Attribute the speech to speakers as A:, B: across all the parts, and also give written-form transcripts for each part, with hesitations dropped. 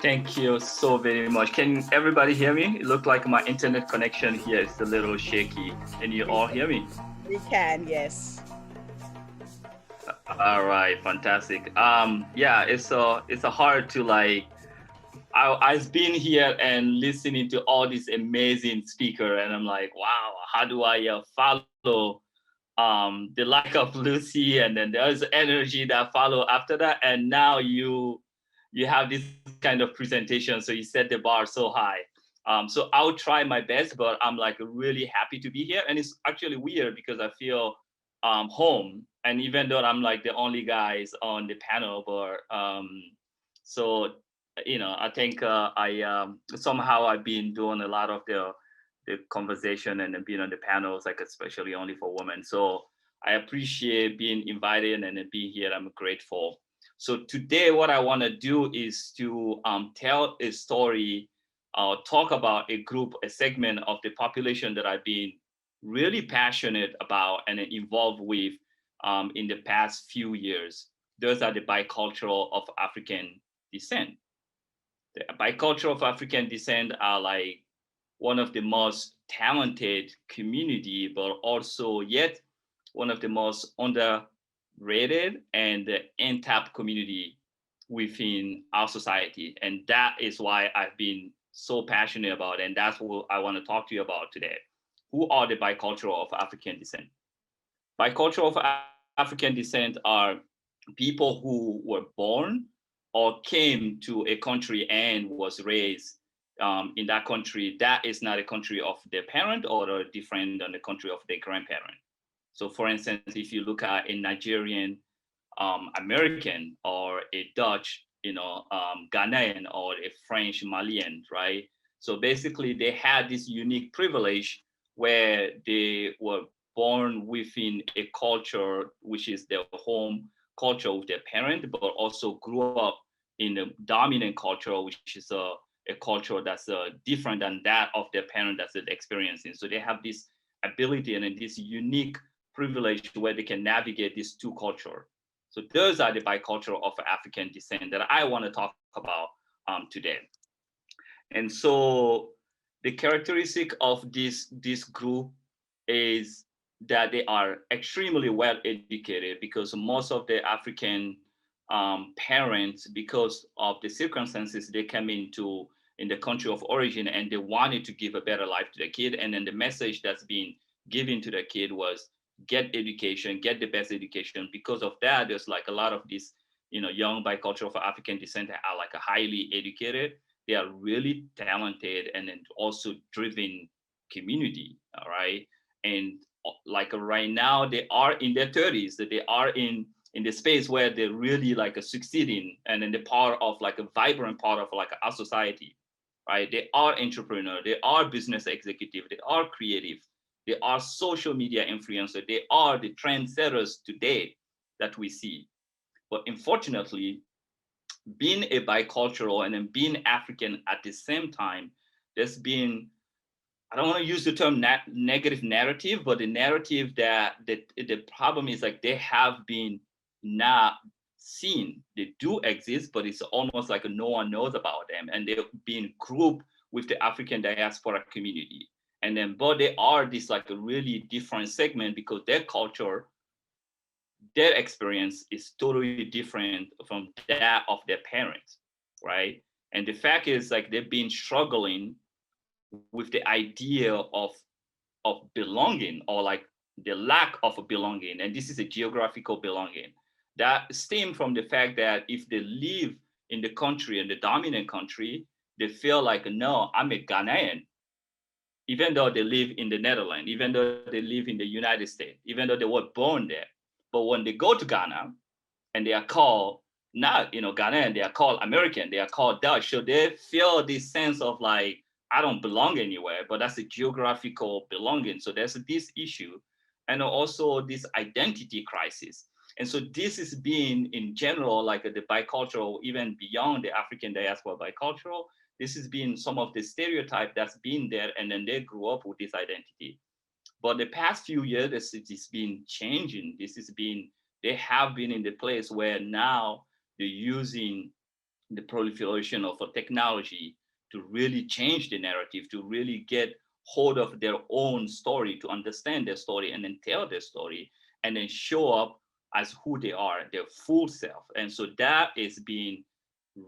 A: Thank you so very much. Can everybody hear me? It looked like my internet connection here is a little shaky. Can you
B: We
A: all
B: can,
A: hear me?
B: we can, yes.
A: All right, fantastic. Yeah, it's a hard to like. I've been here and listening to all these amazing speaker, and I'm like, wow, how do I follow the like of Lucy, and then there's energy that follow after that, and now you have this kind of presentation, so you set the bar so high. So I'll try my best, but I'm like really happy to be here, and it's actually weird because I feel home, and even though I'm like the only guys on the panel, but so I think I somehow I've been doing a lot of the conversation and then being on the panels, like especially only for women. So I appreciate being invited and then being here. I'm grateful. So today, what I want to do is to tell a story, talk about a group, a segment of the population that I've been really passionate about and involved with in the past few years. Those are the bicultural of African descent. The bicultural of African descent are like one of the most talented community, but also yet one of the most underrated and untapped community within our society. And that is why I've been so passionate about, and that's what I want to talk to you about today. Who are the bicultural of African descent? Bicultural of African descent are people who were born or came to a country and was raised in that country that is not a country of their parent or different than the country of their grandparent. So, for instance, if you look at a Nigerian American or a Dutch, Ghanaian or a French Malian, right? So basically, they had this unique privilege where they were born within a culture which is their home culture with their parent, but also grew up in a dominant culture, which is a culture that's different than that of their parent that's experiencing. So they have this ability and this unique privilege where they can navigate these two cultures. So those are the bicultural of African descent that I want to talk about today. And so the characteristic of this group is that they are extremely well educated because most of the African parents, because of the circumstances they came into in the country of origin, and they wanted to give a better life to the kid. And then the message that's being given to the kid was get education, get the best education. Because of that, there's like a lot of these, young bicultural of African descent that are like a highly educated. They are really talented and then also driven community. All right. And like right now, they are in their 30s, that they are in the space where they're really like a succeeding and in the part of like a vibrant part of like our society, right? They are entrepreneur, they are business executive, they are creative, they are social media influencer, they are the trendsetters today that we see. But unfortunately, being a bicultural and then being African at the same time, there's been, I don't want to use the term negative narrative, but the narrative that the problem is like they have been not seen. They do exist, but it's almost like no one knows about them, and they've been grouped with the African diaspora community. And then, but they are this like a really different segment because their culture, their experience is totally different from that of their parents, right? And the fact is like they've been struggling with the idea of belonging or like the lack of a belonging. And this is a geographical belonging that stem from the fact that if they live in the country, in the dominant country, they feel like, no, I'm a Ghanaian, even though they live in the Netherlands, even though they live in the United States, even though they were born there. But when they go to Ghana and they are called not, Ghanaian, they are called American, they are called Dutch. So they feel this sense of like, I don't belong anywhere, but that's a geographical belonging. So there's this issue and also this identity crisis. And so this is being in general, like the bicultural, even beyond the African diaspora bicultural, this has been some of the stereotype that's been there, and then they grew up with this identity. But the past few years, it's been changing. They have been in the place where now they're using the proliferation of a technology to really change the narrative, to really get hold of their own story, to understand their story and then tell their story and then show up as who they are, their full self. And so that is being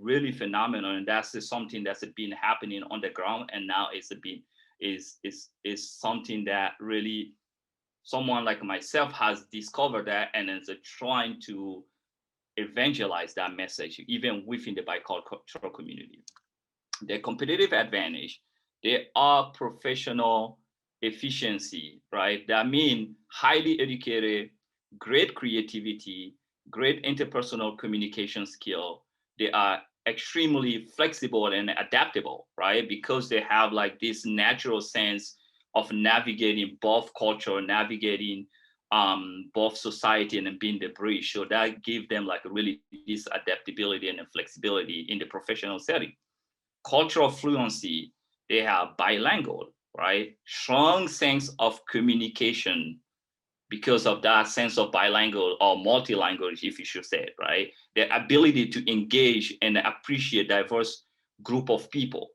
A: really phenomenal. And that's something that's been happening on the ground. And now it's been is something that really someone like myself has discovered that and is trying to evangelize that message even within the bicultural community. Their competitive advantage, they are professional efficiency, right? That mean highly educated, great creativity, great interpersonal communication skill. They are extremely flexible and adaptable, right? Because they have like this natural sense of navigating both culture, navigating both society and then being the bridge. So that give them like really this adaptability and flexibility in the professional setting. Cultural fluency, they have bilingual, right? Strong sense of communication because of that sense of bilingual or multilingual, if you should say it, right? The ability to engage and appreciate diverse group of people.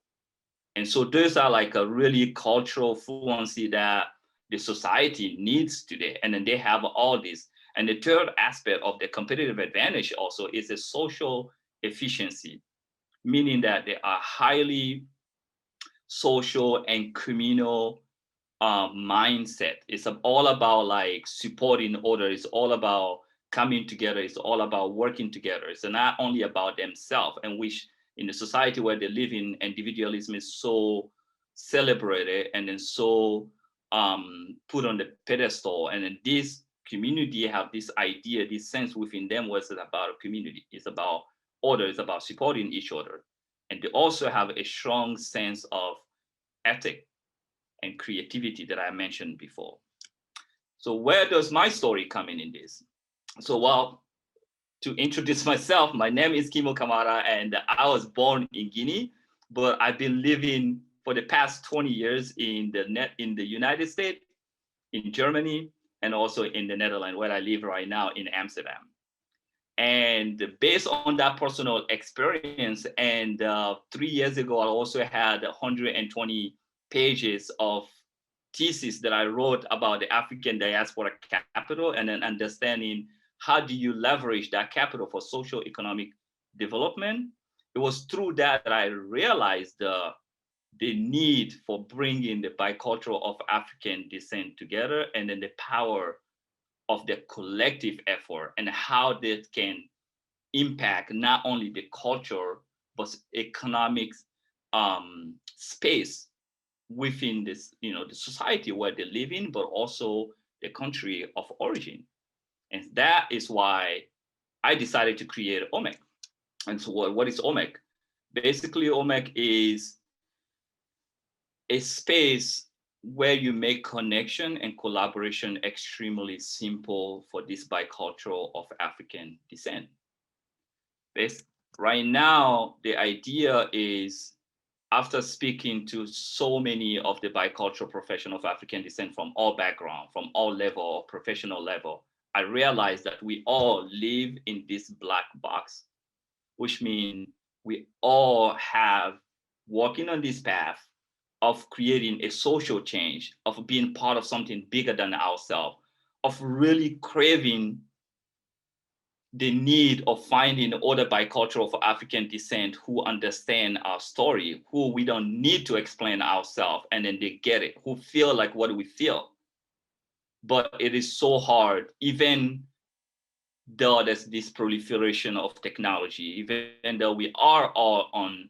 A: And so those are like a really cultural fluency that the society needs today. And then they have all this. And the third aspect of the competitive advantage also is the social efficiency, meaning that they are highly social and communal mindset. It's all about like supporting others. It's all about coming together. It's all about working together. It's not only about themselves, and which in the society where they live in, individualism is so celebrated and then so put on the pedestal. And then this community have this idea, this sense within them was about a community. It's about order. It's about supporting each other. And they also have a strong sense of ethic and creativity that I mentioned before. So where does my story come in this? So well, to introduce myself, my name is Kemo Camara and I was born in Guinea, but I've been living for the past 20 years in the United States, in Germany, and also in the Netherlands, where I live right now in Amsterdam. And based on that personal experience, and 3 years ago, I also had 120 pages of thesis that I wrote about the African diaspora capital and then understanding how do you leverage that capital for social economic development. It was through that I realized the need for bringing the bicultural of African descent together and then the power of the collective effort and how that can impact not only the culture but economic space within this, the society where they live in, but also the country of origin. And that is why I decided to create OMEC. And so what is OMEC? Basically, OMEC is a space where you make connection and collaboration extremely simple for this bicultural of African descent. Right now, the idea is after speaking to so many of the bicultural professionals of African descent from all backgrounds, from all level, professional level, I realized that we all live in this black box, which means we all have walking on this path of creating a social change, of being part of something bigger than ourselves, of really craving the need of finding other bicultural of African descent who understand our story, who we don't need to explain ourselves, and then they get it, who feel like what we feel. But it is so hard, even though there's this proliferation of technology, even though we are all on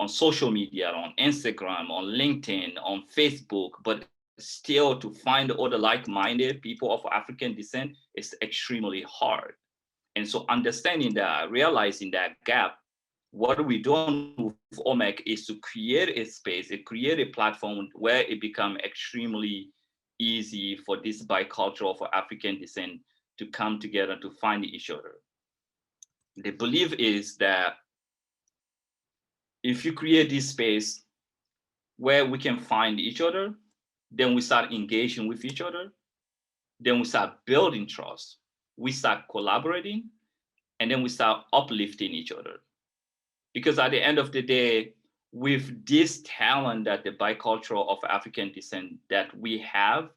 A: social media, on Instagram, on LinkedIn, on Facebook, but still to find other like-minded people of African descent is extremely hard. And so understanding that, realizing that gap, what we done with OMEC is to create a space, create a platform where it become extremely easy for this bicultural for African descent to come together to find each other. The belief is that if you create this space where we can find each other, then we start engaging with each other, then we start building trust, we start collaborating, and then we start uplifting each other. Because at the end of the day, with this talent that the bicultural of African descent that we have,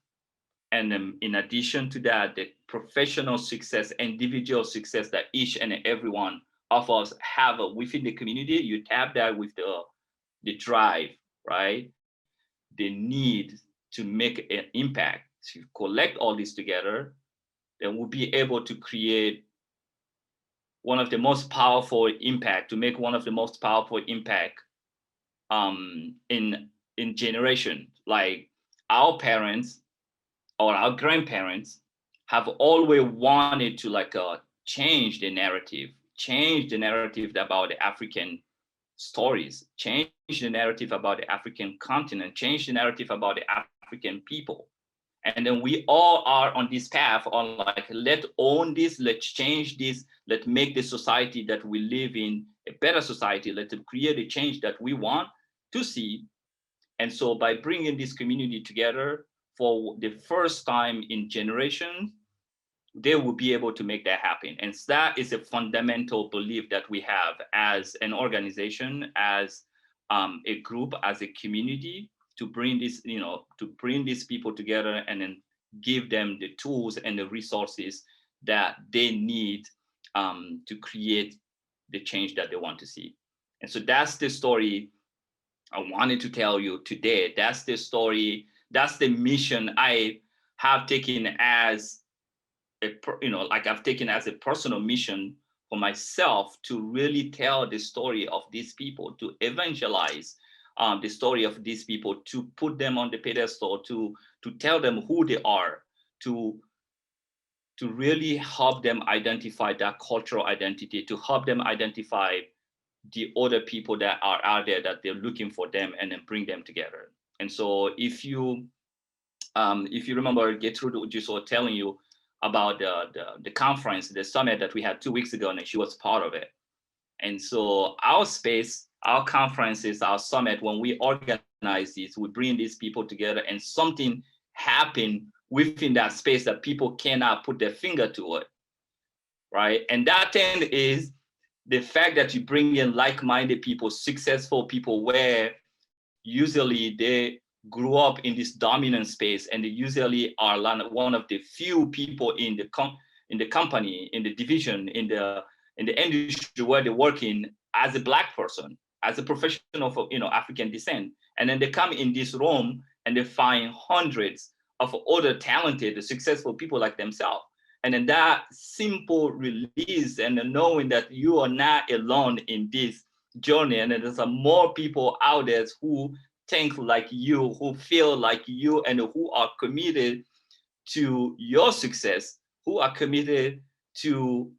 A: and in addition to that, the professional success, individual success that each and every one of us have within the community, you tap that with the drive, right? The need to make an impact, to collect all this together, then we'll be able to create one of the most powerful impact, to make one of the most powerful impact in generation. Like our parents or our grandparents have always wanted to like change the narrative about the African stories, change the narrative about the African continent, change the narrative about the African people. And then we all are on this path on like, let's own this, let's change this, let's make the society that we live in a better society, let's create a change that we want to see. And so by bringing this community together for the first time in generations, they will be able to make that happen. And that is a fundamental belief that we have as an organization, as a group, as a community, to bring this, to bring these people together and then give them the tools and the resources that they need to create the change that they want to see. And so that's the story I wanted to tell you today. That's the story, that's the mission I have taken as I've taken as a personal mission for myself to really tell the story of these people, to evangelize the story of these people, to put them on the pedestal, to tell them who they are, to really help them identify that cultural identity, to help them identify the other people that are out there that they're looking for them, and then bring them together. And so if you remember, Gertrude just was telling you about the conference, the summit that we had 2 weeks ago, and she was part of it. And so our space, our conferences, our summit, when we organize this, we bring these people together, and something happened within that space that people cannot put their finger to it, right? And that thing is the fact that you bring in like-minded people, successful people, where usually they grew up in this dominant space, and they usually are one of the few people in the company, in the division, in the industry where they work in, as a Black person, as a professional of African descent. And then they come in this room and they find hundreds of other talented, successful people like themselves. And then that simple release and knowing that you are not alone in this journey, and there's more people out there who think like you, who feel like you, and who are committed to your success, who are committed to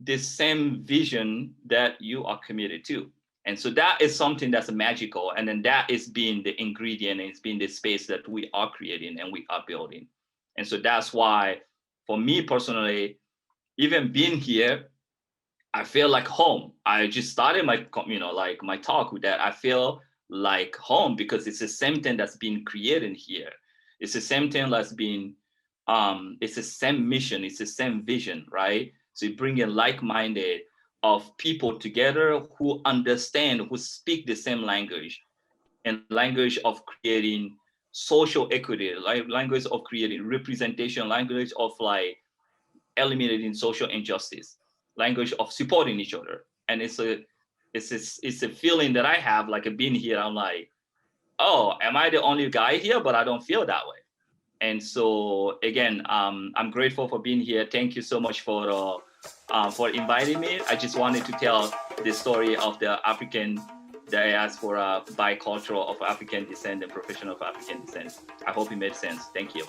A: the same vision that you are committed to. And so that is something that's magical. And then that is being the ingredient, and it's been the space that we are creating and we are building. And so that's why, for me personally, even being here, I feel like home. I just started my, my talk with that. I feel like home because it's the same thing that's been created here. It's the same thing that's been, it's the same mission, it's the same vision, right? So you bring in like-minded of people together who understand, who speak the same language, and language of creating social equity, language of creating representation, language of like eliminating social injustice, language of supporting each other. And it's a feeling that I have, like being here, I'm like, oh, am I the only guy here? But I don't feel that way. And so again, I'm grateful for being here. Thank you so much for inviting me. I just wanted to tell the story of the African diaspora, bicultural of African descent and professional of African descent. I hope it made sense. Thank you.